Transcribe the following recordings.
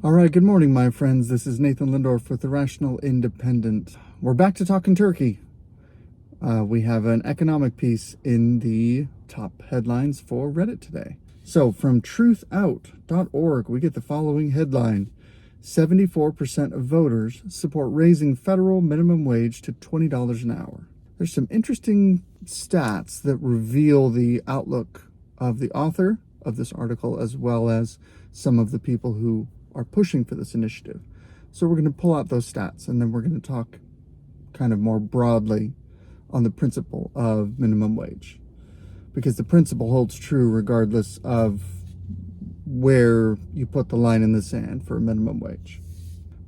All right, good morning, my friends. This is Nathan Lindorf with The Rational Independent. We're back to talking turkey. We have an economic piece in the top headlines for Reddit today. So from truthout.org, we get the following headline. 74% of voters support raising federal minimum wage to $20 an hour. There's some interesting stats that reveal the outlook of the author of this article, as well as some of the people who are pushing for this initiative. So we're going to pull out those stats, and then we're going to talk kind of more broadly on the principle of minimum wage, because the principle holds true regardless of where you put the line in the sand for a minimum wage.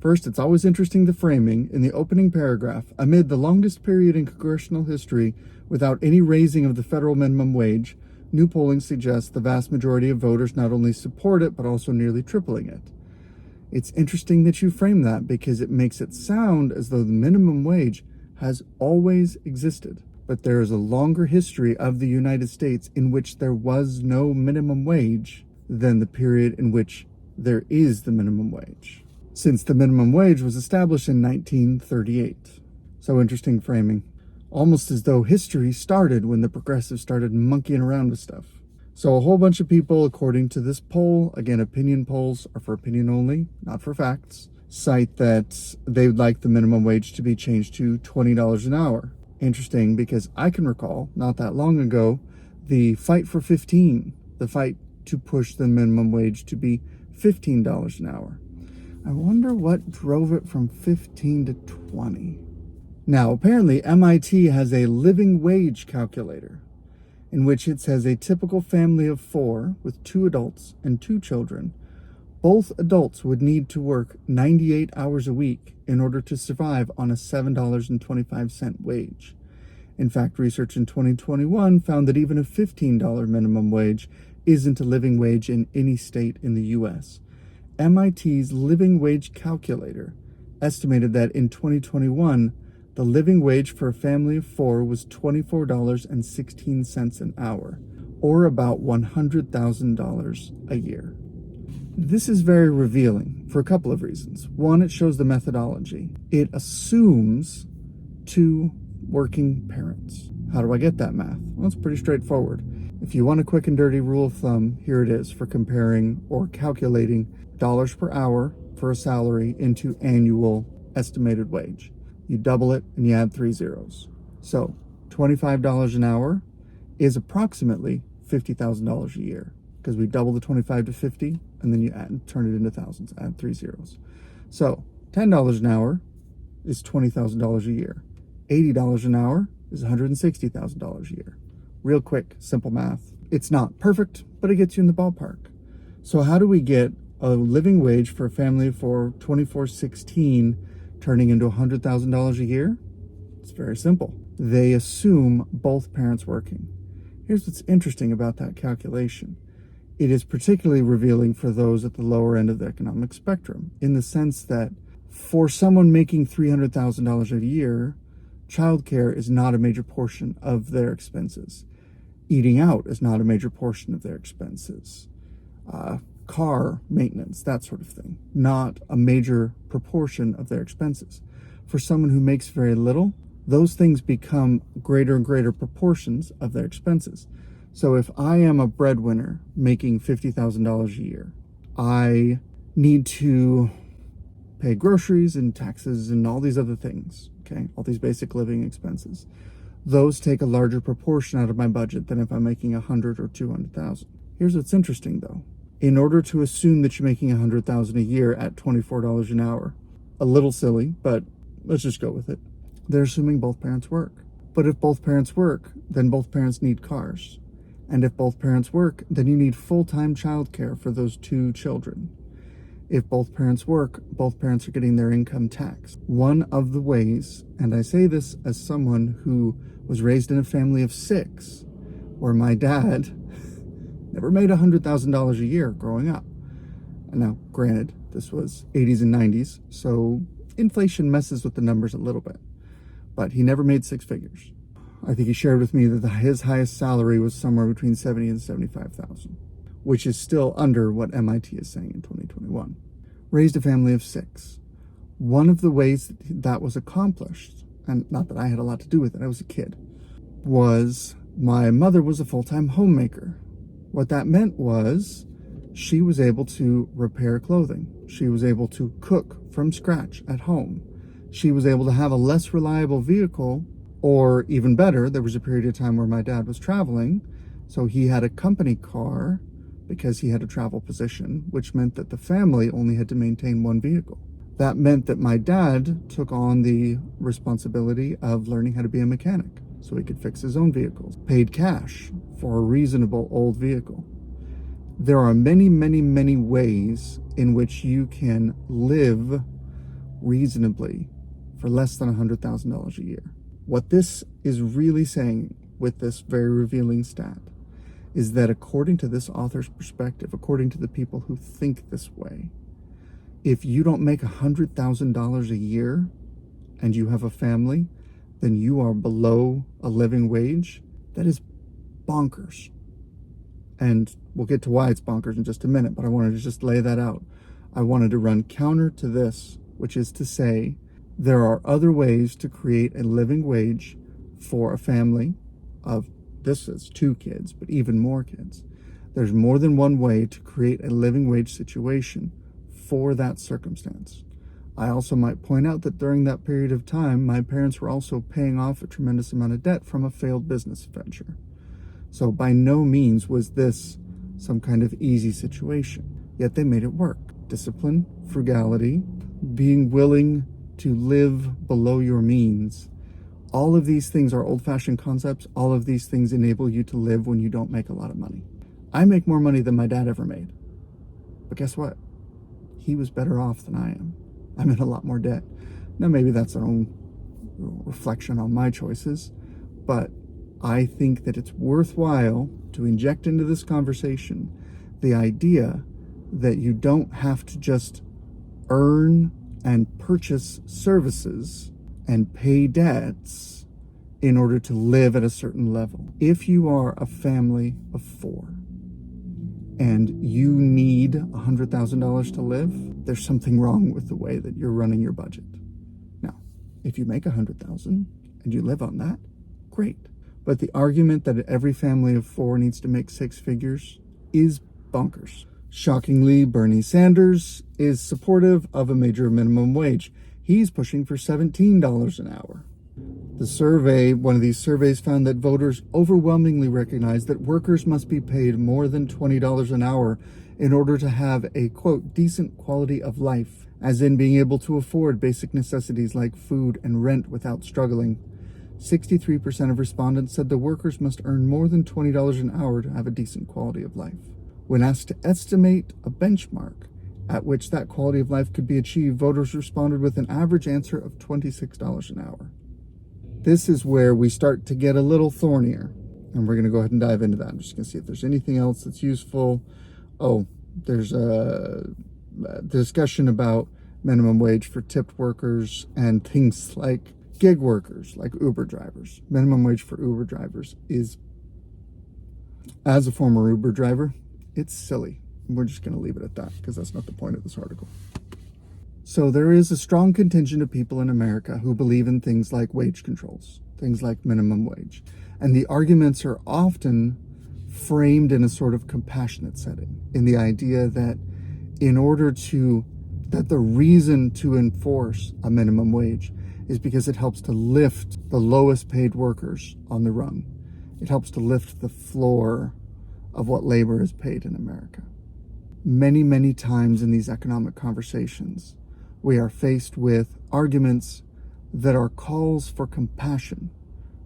First, it's always interesting the framing in the opening paragraph. Amid the longest period in congressional history without any raising of the federal minimum wage, new polling suggests the vast majority of voters not only support it, but also nearly tripling it. It's interesting that you frame that, because it makes it sound as though the minimum wage has always existed. But there is a longer history of the United States in which there was no minimum wage than the period in which there is the minimum wage, since the minimum wage was established in 1938. So interesting framing. Almost as though history started when the progressives started monkeying around with stuff. So a whole bunch of people, according to this poll, again, opinion polls are for opinion only, not for facts, cite that they would like the minimum wage to be changed to $20 an hour. Interesting, because I can recall, not that long ago, the fight for 15, the fight to push the minimum wage to be $15 an hour. I wonder what drove it from 15 to 20. Now, apparently MIT has a living wage calculator, in which it says a typical family of 4 with 2 adults and 2 children, both adults would need to work 98 hours a week in order to survive on a $7.25 wage. In fact, research in 2021 found that even a $15 minimum wage isn't a living wage in any state in the U.S. MIT's living wage calculator estimated that in 2021, the living wage for a family of 4 was $24.16 an hour, or about $100,000 a year. This is very revealing for a couple of reasons. One, it shows the methodology. It assumes 2 working parents. How do I get that math? Well, it's pretty straightforward. If you want a quick and dirty rule of thumb, here it is for comparing or calculating dollars per hour for a salary into annual estimated wage. You double it and you add 3 zeros. So $25 an hour is approximately $50,000 a year, because we double the 25 to 50 and then you turn it into thousands, add 3 zeros. So $10 an hour is $20,000 a year. $80 an hour is $160,000 a year. Real quick, simple math. It's not perfect, but it gets you in the ballpark. So how do we get a living wage for a family of 4, $24.16, turning into $100,000 a year? It's very simple. They assume both parents working. Here's what's interesting about that calculation. It is particularly revealing for those at the lower end of the economic spectrum, in the sense that for someone making $300,000 a year, childcare is not a major portion of their expenses. Eating out is not a major portion of their expenses. Car maintenance, that sort of thing, not a major proportion of their expenses. For someone who makes very little, those things become greater and greater proportions of their expenses. So if I am a breadwinner making $50,000 a year, I need to pay groceries and taxes and all these other things, okay? All these basic living expenses. Those take a larger proportion out of my budget than if I'm making 100 or 200,000. Here's what's interesting though. In order to assume that you're making 100,000 a year at $24 an hour, a little silly, but let's just go with it. They're assuming both parents work. But if both parents work, then both parents need cars. And if both parents work, then you need full-time childcare for those 2 children. If both parents work, both parents are getting their income taxed. One of the ways, and I say this as someone who was raised in a family of 6, where my dad never made $100,000 a year growing up. And now, granted, this was 80s and 90s, so inflation messes with the numbers a little bit. But he never made 6 figures. I think he shared with me that his highest salary was somewhere between $70,000 and $75,000, which is still under what MIT is saying in 2021. raised a family of 6. One of the ways that was accomplished, and not that I had a lot to do with it, I was a kid, was my mother was a full-time homemaker. What that meant was she was able to repair clothing. She was able to cook from scratch at home. She was able to have a less reliable vehicle, or even better, there was a period of time where my dad was traveling, so he had a company car because he had a travel position, which meant that the family only had to maintain one vehicle. That meant that my dad took on the responsibility of learning how to be a mechanic so he could fix his own vehicles, paid cash for a reasonable old vehicle. There are many, many, many ways in which you can live reasonably for less than $100,000 a year. What this is really saying with this very revealing stat is that according to this author's perspective, according to the people who think this way, if you don't make $100,000 a year and you have a family, then you are below a living wage. That is bonkers. And we'll get to why it's bonkers in just a minute, but I wanted to just lay that out. I wanted to run counter to this, which is to say there are other ways to create a living wage for a family of, this is 2 kids, but even more kids. There's more than one way to create a living wage situation for that circumstance. I also might point out that during that period of time, my parents were also paying off a tremendous amount of debt from a failed business venture. So by no means was this some kind of easy situation, yet they made it work. Discipline, frugality, being willing to live below your means. All of these things are old-fashioned concepts. All of these things enable you to live when you don't make a lot of money. I make more money than my dad ever made. But guess what? He was better off than I am. I'm in a lot more debt. Now, maybe that's their own reflection on my choices, but I think that it's worthwhile to inject into this conversation the idea that you don't have to just earn and purchase services and pay debts in order to live at a certain level. If you are a family of 4 and you need $100,000 to live, there's something wrong with the way that you're running your budget. Now, if you make $100,000 and you live on that, great. But the argument that every family of 4 needs to make 6 figures is bonkers. Shockingly, Bernie Sanders is supportive of a major minimum wage. He's pushing for $17 an hour. The survey, one of these surveys, found that voters overwhelmingly recognize that workers must be paid more than $20 an hour in order to have a, quote, decent quality of life, as in being able to afford basic necessities like food and rent without struggling. 63% of respondents said the workers must earn more than $20 an hour to have a decent quality of life. When asked to estimate a benchmark at which that quality of life could be achieved, voters responded with an average answer of $26 an hour. This is where we start to get a little thornier, and we're going to go ahead and dive into that. I'm just going to see if there's anything else that's useful. Oh, there's a discussion about minimum wage for tipped workers and things like gig workers, like Uber drivers. Minimum wage for Uber drivers is, as a former Uber driver, it's silly. We're just going to leave it at that because that's not the point of this article. So there is a strong contingent of people in America who believe in things like wage controls, things like minimum wage. And the arguments are often framed in a sort of compassionate setting, in the idea that that the reason to enforce a minimum wage is because it helps to lift the lowest paid workers on the rung. It helps to lift the floor of what labor is paid in America. Many, many times in these economic conversations, we are faced with arguments that are calls for compassion,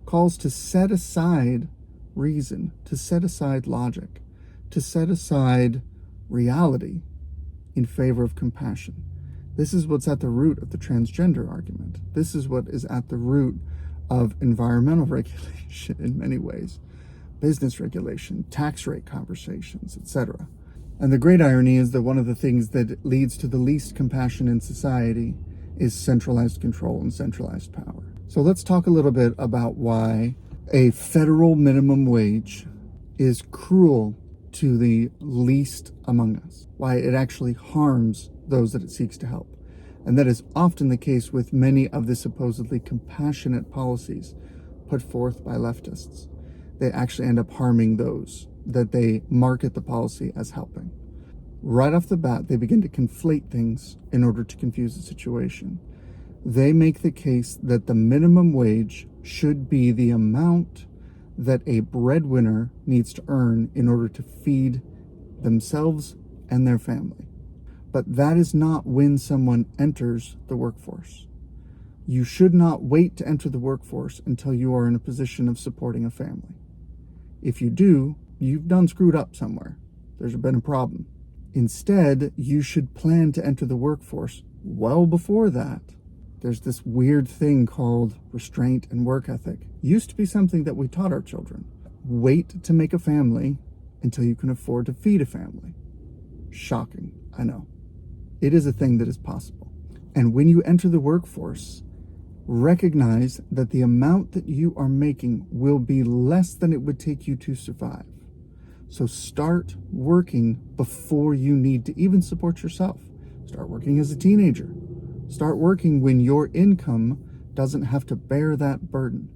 calls to set aside reason, to set aside logic, to set aside reality in favor of compassion. This is what's at the root of the transgender argument. This is what is at the root of environmental regulation in many ways, business regulation, tax rate conversations, etc. And the great irony is that one of the things that leads to the least compassion in society is centralized control and centralized power. So let's talk a little bit about why a federal minimum wage is cruel to the least among us, why it actually harms those that it seeks to help. And that is often the case with many of the supposedly compassionate policies put forth by leftists. They actually end up harming those that they market the policy as helping. Right off the bat, they begin to conflate things in order to confuse the situation. They make the case that the minimum wage should be the amount that a breadwinner needs to earn in order to feed themselves and their family. But that is not when someone enters the workforce. You should not wait to enter the workforce until you are in a position of supporting a family. If you do, you've done screwed up somewhere. There's been a problem. Instead, you should plan to enter the workforce well before that. There's this weird thing called restraint and work ethic. Used to be something that we taught our children. Wait to make a family until you can afford to feed a family. Shocking, I know. It is a thing that is possible. And when you enter the workforce, recognize that the amount that you are making will be less than it would take you to survive. So start working before you need to even support yourself. Start working as a teenager. Start working when your income doesn't have to bear that burden.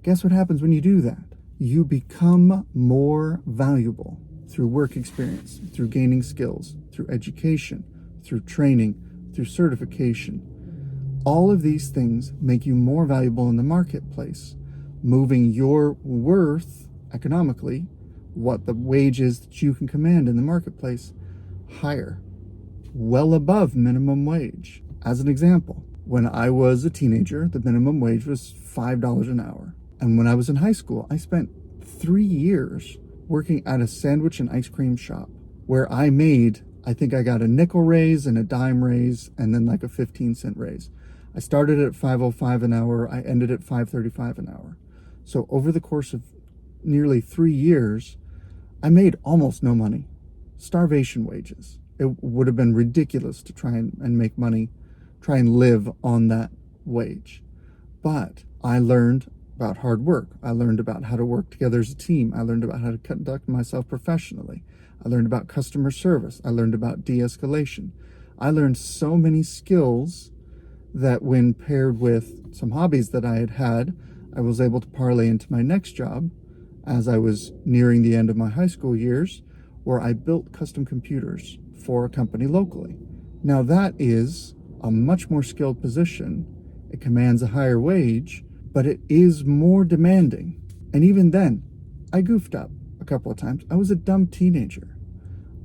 Guess what happens when you do that? You become more valuable through work experience, through gaining skills, through education, through training, through certification. All of these things make you more valuable in the marketplace, moving your worth economically, what the wage is that you can command in the marketplace, higher, well above minimum wage. As an example, when I was a teenager, the minimum wage was $5 an hour. And when I was in high school, I spent 3 years working at a sandwich and ice cream shop where I think I got a nickel raise and a dime raise and then like a 15-cent raise. I started at $5.05 an hour. I ended at $5.35 an hour. So over the course of nearly 3 years, I made almost no money. Starvation wages. It would have been ridiculous to try and make money, try and live on that wage. But I learned about hard work. I learned about how to work together as a team. I learned about how to conduct myself professionally. I learned about customer service. I learned about de-escalation. I learned so many skills that when paired with some hobbies that I had, I was able to parlay into my next job as I was nearing the end of my high school years, where I built custom computers for a company locally. Now that is a much more skilled position. It commands a higher wage, but it is more demanding. And even then, I goofed up a couple of times. I was a dumb teenager.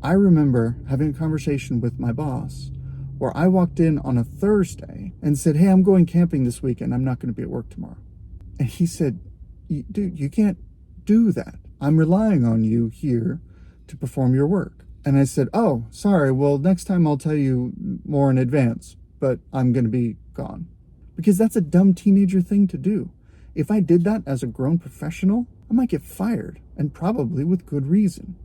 I remember having a conversation with my boss where I walked in on a Thursday and said, "Hey, I'm going camping this weekend. I'm not going to be at work tomorrow." And he said, "Dude, you can't do that. I'm relying on you here to perform your work." And I said, "Oh, sorry. Well, next time I'll tell you more in advance, but I'm going to be gone." Because that's a dumb teenager thing to do. If I did that as a grown professional, I might get fired, and probably with good reason.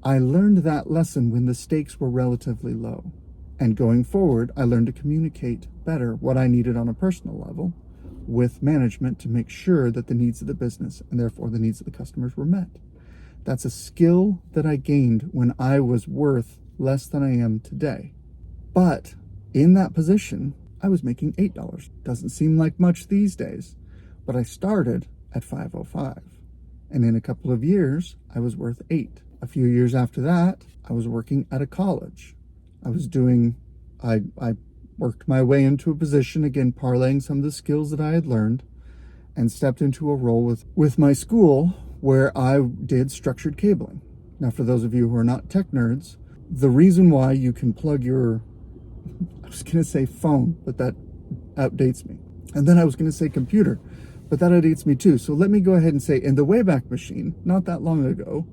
I learned that lesson when the stakes were relatively low. And going forward, I learned to communicate better what I needed on a personal level with management to make sure that the needs of the business and therefore the needs of the customers were met. That's a skill that I gained when I was worth less than I am today. But in that position, I was making $8. Doesn't seem like much these days, but I started at $5.05. And in a couple of years, I was worth $8. A few years after that, I was working at a college. I worked my way into a position, again, parlaying some of the skills that I had learned, and stepped into a role with my school where I did structured cabling. Now, for those of you who are not tech nerds, the reason why you can plug your, I was going to say phone, but that outdates me. And then I was going to say computer, but that outdates me too. So let me go ahead and say, in the Wayback Machine, not that long ago,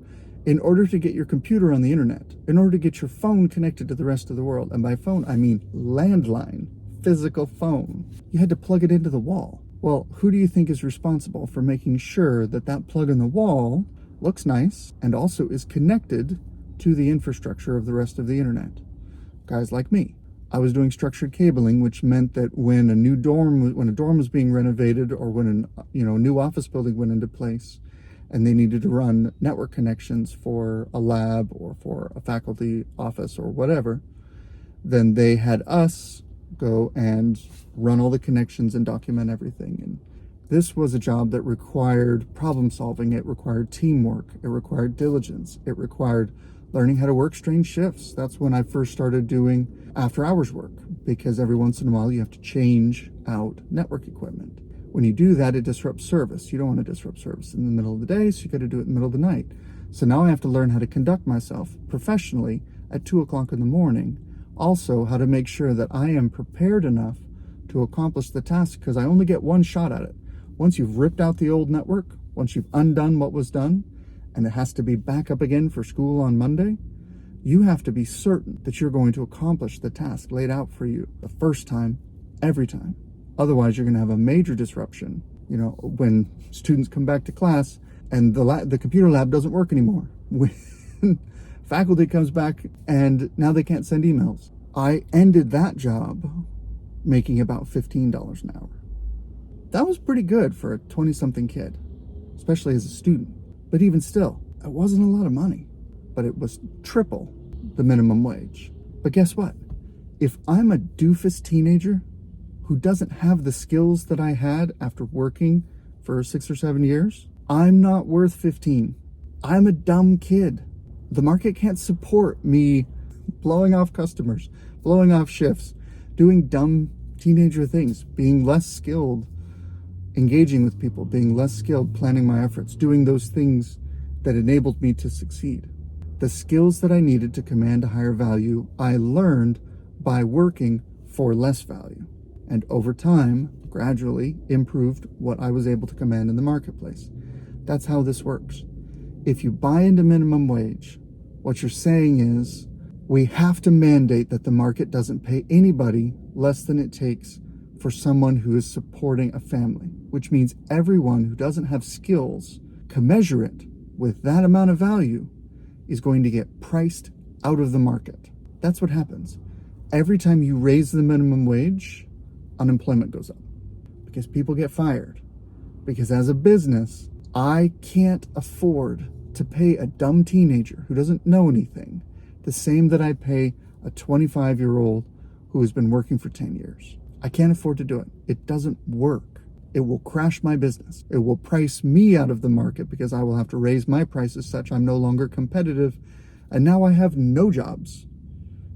in order to get your computer on the internet, in order to get your phone connected to the rest of the world, and by phone, I mean landline, physical phone, you had to plug it into the wall. Well, who do you think is responsible for making sure that that plug in the wall looks nice and also is connected to the infrastructure of the rest of the internet? Guys like me. I was doing structured cabling, which meant that when a dorm was being renovated, or when a new office building went into place, and they needed to run network connections for a lab or for a faculty office or whatever, then they had us go and run all the connections and document everything. And this was a job that required problem solving. It required teamwork. It required diligence. It required learning how to work strange shifts. That's when I first started doing after hours work, because every once in a while you have to change out network equipment. When you do that, it disrupts service. You don't want to disrupt service in the middle of the day, so you got to do it in the middle of the night. So now I have to learn how to conduct myself professionally at 2 o'clock in the morning. Also, how to make sure that I am prepared enough to accomplish the task, because I only get one shot at it. Once you've ripped out the old network, once you've undone what was done, and it has to be back up again for school on Monday, you have to be certain that you're going to accomplish the task laid out for you the first time, every time. Otherwise, you're going to have a major disruption, when students come back to class and the computer lab doesn't work anymore. When faculty comes back and now they can't send emails. I ended that job making about $15 an hour. That was pretty good for a 20-something kid, especially as a student. But even still, it wasn't a lot of money, but it was triple the minimum wage. But guess what? If I'm a doofus teenager who doesn't have the skills that I had after working for 6 or 7 years, I'm not worth 15. I'm a dumb kid. The market can't support me blowing off customers, blowing off shifts, doing dumb teenager things, being less skilled, engaging with people, being less skilled, planning my efforts, doing those things that enabled me to succeed. The skills that I needed to command a higher value, I learned by working for less value. And over time, gradually improved what I was able to command in the marketplace. That's how this works. If you buy into minimum wage, what you're saying is, we have to mandate that the market doesn't pay anybody less than it takes for someone who is supporting a family, which means everyone who doesn't have skills commensurate with that amount of value is going to get priced out of the market. That's what happens. Every time you raise the minimum wage, unemployment goes up because people get fired. Because as a business, I can't afford to pay a dumb teenager who doesn't know anything the same that I pay a 25-year-old who has been working for 10 years. I can't afford to do it. It doesn't work. It will crash my business. It will price me out of the market because I will have to raise my prices such I'm no longer competitive, and now I have no jobs.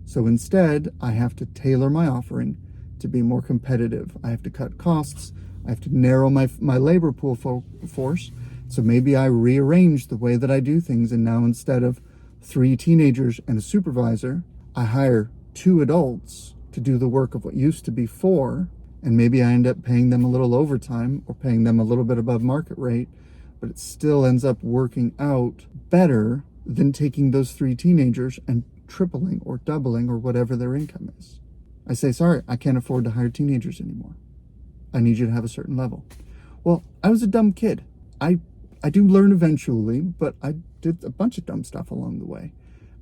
So instead, I have to tailor my offering to be more competitive. I have to cut costs. I have to narrow my labor pool force. So maybe I rearrange the way that I do things, and now instead of 3 teenagers and a supervisor, I hire 2 adults to do the work of what used to be 4, and maybe I end up paying them a little overtime or paying them a little bit above market rate, but it still ends up working out better than taking those 3 teenagers and tripling or doubling or whatever their income is. I say, sorry, I can't afford to hire teenagers anymore. I need you to have a certain level. Well, I was a dumb kid. I do learn eventually, but I did a bunch of dumb stuff along the way.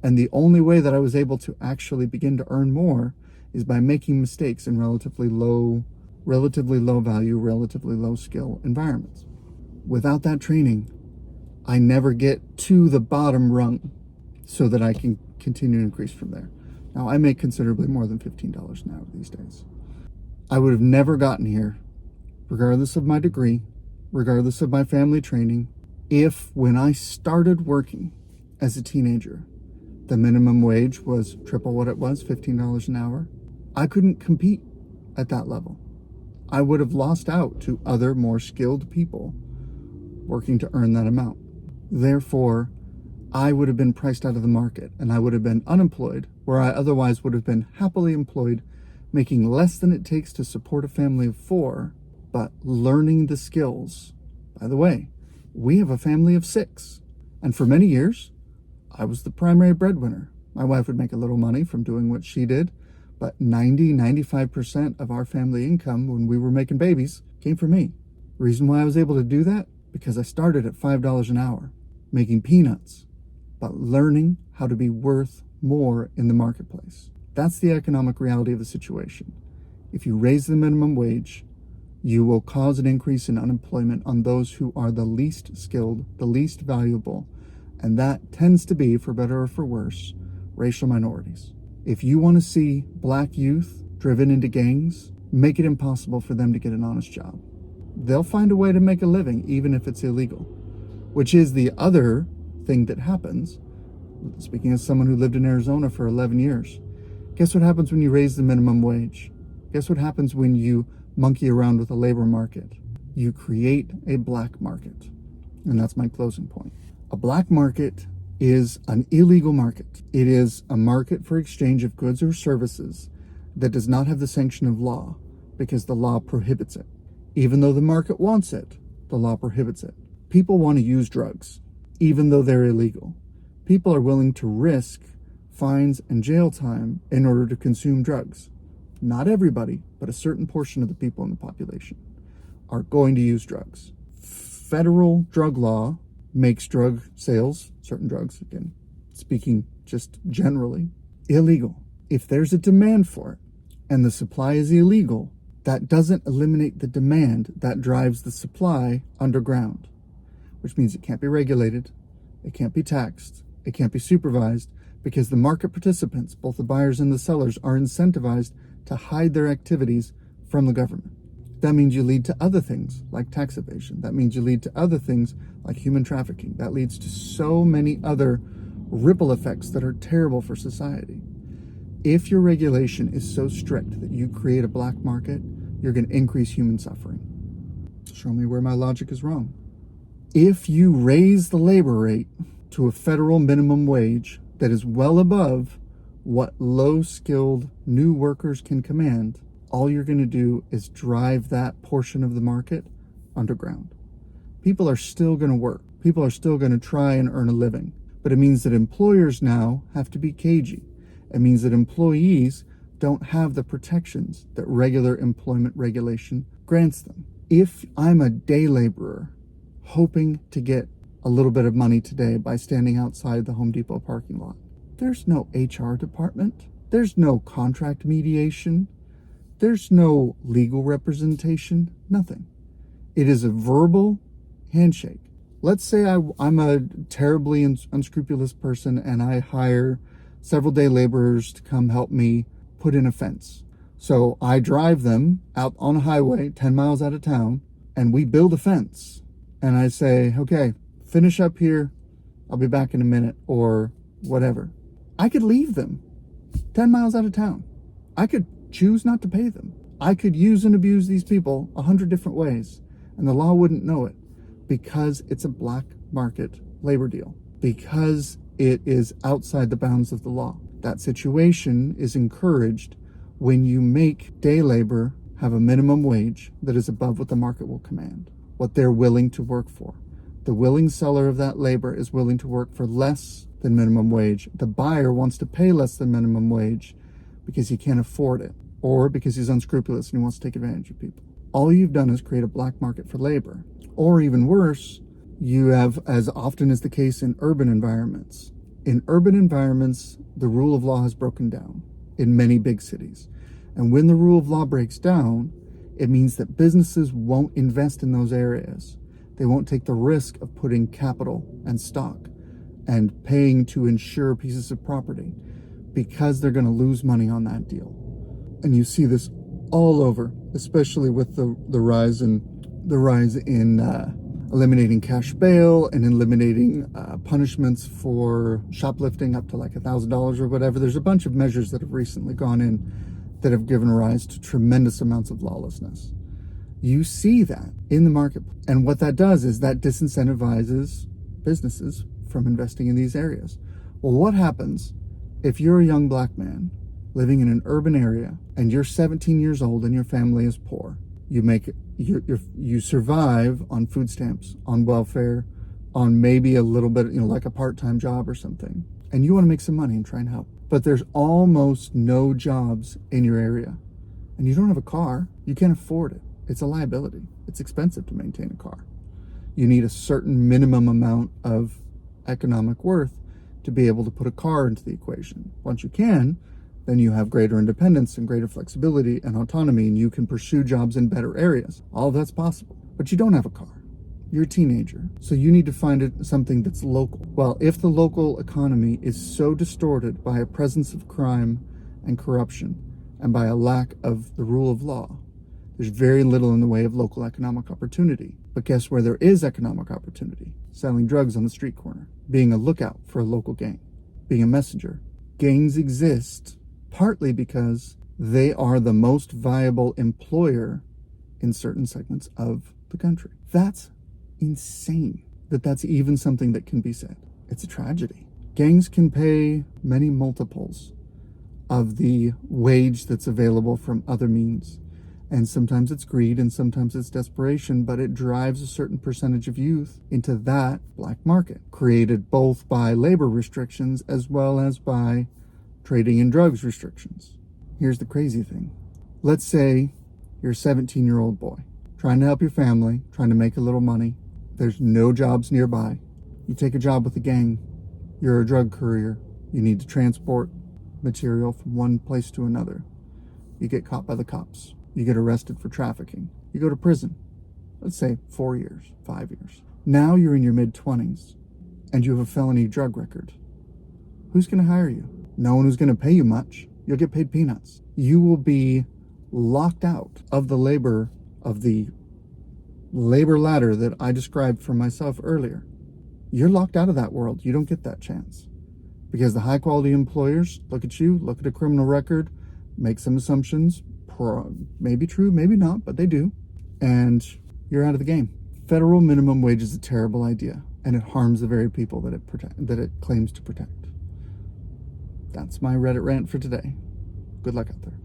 And the only way that I was able to actually begin to earn more is by making mistakes in relatively low value, relatively low skill environments. Without that training, I never get to the bottom rung so that I can continue to increase from there. Now, I make considerably more than $15 an hour these days. I would have never gotten here, regardless of my degree, regardless of my family training, if when I started working as a teenager, the minimum wage was triple what it was, $15 an hour. I couldn't compete at that level. I would have lost out to other more skilled people working to earn that amount. Therefore, I would have been priced out of the market, and I would have been unemployed, where I otherwise would have been happily employed, making less than it takes to support a family of 4, but learning the skills. By the way, we have a family of 6, and for many years, I was the primary breadwinner. My wife would make a little money from doing what she did, but 95% of our family income when we were making babies came from me. The reason why I was able to do that? Because I started at $5 an hour, making peanuts, but learning how to be worth more in the marketplace. That's the economic reality of the situation. If you raise the minimum wage, You will cause an increase in unemployment on those who are the least skilled, the least valuable, and that tends to be, for better or for worse, racial minorities. If you want to see black youth driven into gangs, make it impossible for them to get an honest job. They'll find a way to make a living, even if it's illegal, which is the other thing that happens. Speaking as someone who lived in Arizona for 11 years, guess what happens when you raise the minimum wage? Guess what happens when you monkey around with the labor market? You create a black market. And that's my closing point. A black market is an illegal market. It is a market for exchange of goods or services that does not have the sanction of law because the law prohibits it. Even though the market wants it, the law prohibits it. People want to use drugs, even though they're illegal. People are willing to risk fines and jail time in order to consume drugs. Not everybody, but a certain portion of the people in the population are going to use drugs. Federal drug law makes drug sales, certain drugs, again, speaking just generally, illegal. If there's a demand for it and the supply is illegal, that doesn't eliminate the demand that drives the supply underground, which means it can't be regulated, it can't be taxed, it can't be supervised, because the market participants, both the buyers and the sellers, are incentivized to hide their activities from the government. That means you lead to other things like tax evasion. That means you lead to other things like human trafficking. That leads to so many other ripple effects that are terrible for society. If your regulation is so strict that you create a black market, you're going to increase human suffering. Show me where my logic is wrong. If you raise the labor rate to a federal minimum wage that is well above what low-skilled new workers can command, all you're going to do is drive that portion of the market underground. People are still going to work. People are still going to try and earn a living. But it means that employers now have to be cagey. It means that employees don't have the protections that regular employment regulation grants them. If I'm a day laborer hoping to get a little bit of money today by standing outside the Home Depot parking lot, there's no HR department. There's no contract mediation. There's no legal representation, nothing. It is a verbal handshake. Let's say I'm a terribly unscrupulous person and I hire several day laborers to come help me put in a fence. So I drive them out on a highway 10 miles out of town and we build a fence. And I say, okay, finish up here. I'll be back in a minute or whatever. I could leave them 10 miles out of town. I could choose not to pay them. I could use and abuse these people 100 different ways, and the law wouldn't know it because it's a black market labor deal, because it is outside the bounds of the law. That situation is encouraged when you make day labor have a minimum wage that is above what the market will command, what they're willing to work for. The willing seller of that labor is willing to work for less than minimum wage. The buyer wants to pay less than minimum wage because he can't afford it, or because he's unscrupulous and he wants to take advantage of people. All you've done is create a black market for labor. Or even worse, you have, as often is the case in urban environments. In urban environments, the rule of law has broken down in many big cities. And when the rule of law breaks down, it means that businesses won't invest in those areas. They won't take the risk of putting capital and stock and paying to insure pieces of property because they're going to lose money on that deal. And you see this all over, especially with the rise in eliminating cash bail and eliminating punishments for shoplifting up to like $1,000 or whatever. There's a bunch of measures that have recently gone in that have given rise to tremendous amounts of lawlessness. You see that in the market. And what that does is that disincentivizes businesses from investing in these areas. Well, what happens if you're a young black man living in an urban area and you're 17 years old and your family is poor? You survive on food stamps, on welfare, on maybe a little bit, like a part-time job or something. And you want to make some money and try and help. But there's almost no jobs in your area. And you don't have a car. You can't afford it. It's a liability. It's expensive to maintain a car. You need a certain minimum amount of economic worth to be able to put a car into the equation. Once you can, then you have greater independence and greater flexibility and autonomy, and you can pursue jobs in better areas. All that's possible. But you don't have a car. You're a teenager, so you need to find something that's local. Well, if the local economy is so distorted by a presence of crime and corruption and by a lack of the rule of law, there's very little in the way of local economic opportunity. But guess where there is economic opportunity? Selling drugs on the street corner, being a lookout for a local gang, being a messenger. Gangs exist partly because they are the most viable employer in certain segments of the country. That's insane that that's even something that can be said. It's a tragedy. Gangs can pay many multiples of the wage that's available from other means. And sometimes it's greed and sometimes it's desperation, but it drives a certain percentage of youth into that black market, created both by labor restrictions as well as by trading in drugs restrictions. Here's the crazy thing. Let's say you're a 17-year-old boy, trying to help your family, trying to make a little money. There's no jobs nearby. You take a job with a gang. You're a drug courier. You need to transport material from one place to another. You get caught by the cops. You get arrested for trafficking. You go to prison. Let's say 4 years, 5 years. Now you're in your mid-20s and you have a felony drug record. Who's going to hire you? No one who's going to pay you much. You'll get paid peanuts. You will be locked out of the labor ladder that I described for myself earlier. You're locked out of that world. You don't get that chance. Because the high quality employers look at you, look at a criminal record, make some assumptions, maybe true, maybe not, but they do, and you're out of the game. Federal minimum wage is a terrible idea, and it harms the very people that it claims to protect. That's my Reddit rant for today. Good luck out there.